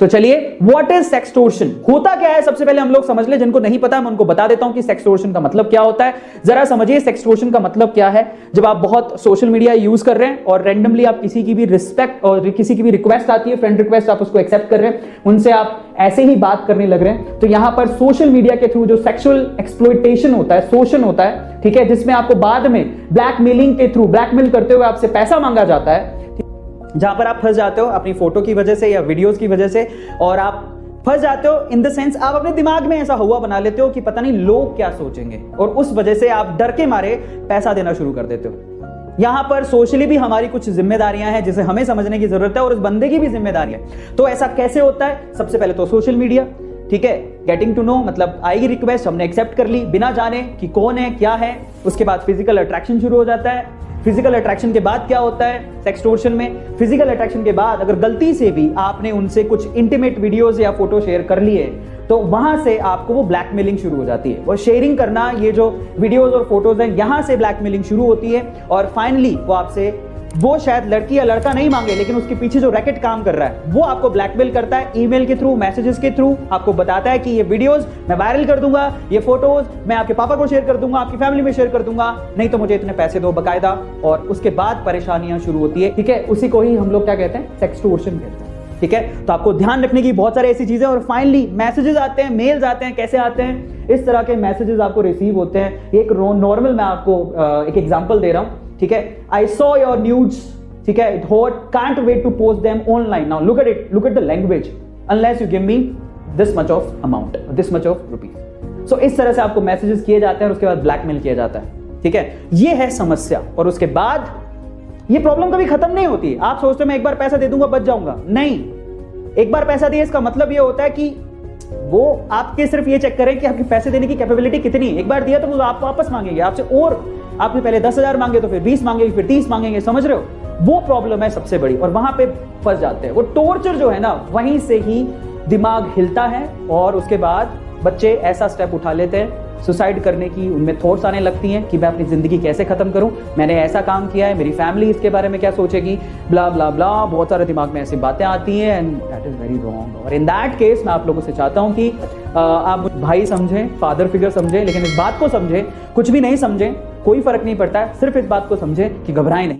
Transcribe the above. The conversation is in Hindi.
तो चलिए, व्हाट इज सेक्सटोर्शन, होता क्या है सबसे पहले हम लोग समझ ले। जिनको नहीं पता मैं उनको बता देता हूं कि सेक्सटोर्शन का मतलब क्या होता है। जरा समझिए सेक्सटोर्शन का मतलब क्या है। जब आप बहुत सोशल मीडिया यूज कर रहे हैं और रैंडमली आप किसी की भी रिस्पेक्ट और किसी की भी रिक्वेस्ट आती है, फ्रेंड रिक्वेस्ट, आप उसको एक्सेप्ट कर रहे हैं, उनसे आप ऐसे ही बात करने लग रहे हैं, तो यहां पर सोशल मीडिया के थ्रू जो सेक्सुअल एक्सप्लॉयटेशन होता है, शोषण होता है, ठीक है, जिसमें आपको बाद में ब्लैकमेलिंग के थ्रू, ब्लैकमेल करते हुए आपसे पैसा मांगा जाता है, जहां पर आप फंस जाते हो अपनी फोटो की वजह से या वीडियोस की वजह से, और आप फंस जाते हो इन द सेंस आप अपने दिमाग में ऐसा हुआ बना लेते हो कि पता नहीं लोग क्या सोचेंगे, और उस वजह से आप डर के मारे पैसा देना शुरू कर देते हो। यहां पर सोशली भी हमारी कुछ जिम्मेदारियां हैं जिसे हमें समझने की जरूरत है, और उस बंदे की भी जिम्मेदारी है। तो ऐसा कैसे होता है? सबसे पहले तो सोशल मीडिया, ठीक है, गेटिंग टू नो, मतलब आएगी रिक्वेस्ट, हमने एक्सेप्ट कर ली बिना जाने कि कौन है क्या है। उसके बाद फिजिकल अट्रैक्शन शुरू हो जाता है। फिजिकल अट्रैक्शन के बाद क्या होता है सेक्सटोर्शन में? फिजिकल अट्रैक्शन के बाद अगर गलती से भी आपने उनसे कुछ इंटीमेट वीडियोस या फोटो शेयर कर लिए, तो वहां से आपको वो ब्लैकमेलिंग शुरू हो जाती है। और शेयरिंग करना, ये जो वीडियोस और फोटोज हैं, यहां से ब्लैकमेलिंग शुरू होती है। और फाइनली वो आपसे, वो शायद लड़की या लड़का नहीं मांगे, लेकिन उसके पीछे जो रैकेट काम कर रहा है वो आपको ब्लैकमेल करता है। ईमेल के थ्रू, मैसेजेस के थ्रू आपको बताता है कि ये वीडियोस मैं वायरल कर दूंगा, ये फोटोज मैं आपके पापा को शेयर कर दूंगा, आपकी फैमिली में शेयर कर दूंगा, नहीं तो मुझे इतने पैसे दो बकायदा। और उसके बाद परेशानियां शुरू होती है, ठीक है। उसी को ही हम लोग क्या कहते हैं? सेक्सटोर्शन कहते हैं, ठीक है। तो आपको ध्यान रखने की बहुत सारी ऐसी चीजें। और फाइनली मैसेजेस आते हैं, मेल्स आते हैं। कैसे आते हैं? इस तरह के मैसेजेस आपको रिसीव होते हैं। एक नॉर्मल मैं आपको एक एग्जांपल दे रहा हूं, ठीक है। आई सॉ योर न्यूड्स, ठीक है, can't wait to post them online. Now look at it, look at the language, unless you give me this much of amount, this much of rupees. So इस तरह से आपको मैसेजेस किए जाते हैं और उसके बाद ब्लैकमेल किया जाता है, ठीक है। ये है समस्या। और उसके बाद ये प्रॉब्लम कभी खत्म नहीं होती। आप सोचते हो मैं एक बार पैसा दे दूंगा बच जाऊंगा, नहीं। एक बार पैसा दिए इसका मतलब ये होता है कि वो आपके सिर्फ ये चेक करें कि आपके पैसे देने की कैपेबिलिटी कितनी है। एक बार दिया तो वो आप वापस मांगेंगे आपसे, और आपने पहले 10,000 मांगे तो फिर 20 मांगेंगे, फिर 30 मांगेंगे, समझ रहे हो? वो प्रॉब्लम है सबसे बड़ी, और वहां पे फंस जाते हैं। वो टॉर्चर जो है ना, वहीं से ही दिमाग हिलता है, और उसके बाद बच्चे ऐसा स्टेप उठा लेते हैं, सुसाइड करने की उनमें थॉट्स आने लगती हैं कि मैं अपनी जिंदगी कैसे खत्म करूं, मैंने ऐसा काम किया है, मेरी फैमिली इसके बारे में क्या सोचेगी, ब्ला ब्ला ब्ला। बहुत सारे दिमाग में ऐसी बातें आती हैं, and that is very wrong. और इन दैट केस मैं आप लोगों से चाहता हूं कि आप भाई समझें, फादर फिगर समझें, लेकिन इस बात को समझें, कुछ भी नहीं समझें, कोई फर्क नहीं पड़ता है, सिर्फ इस बात को समझें कि घबराएं नहीं।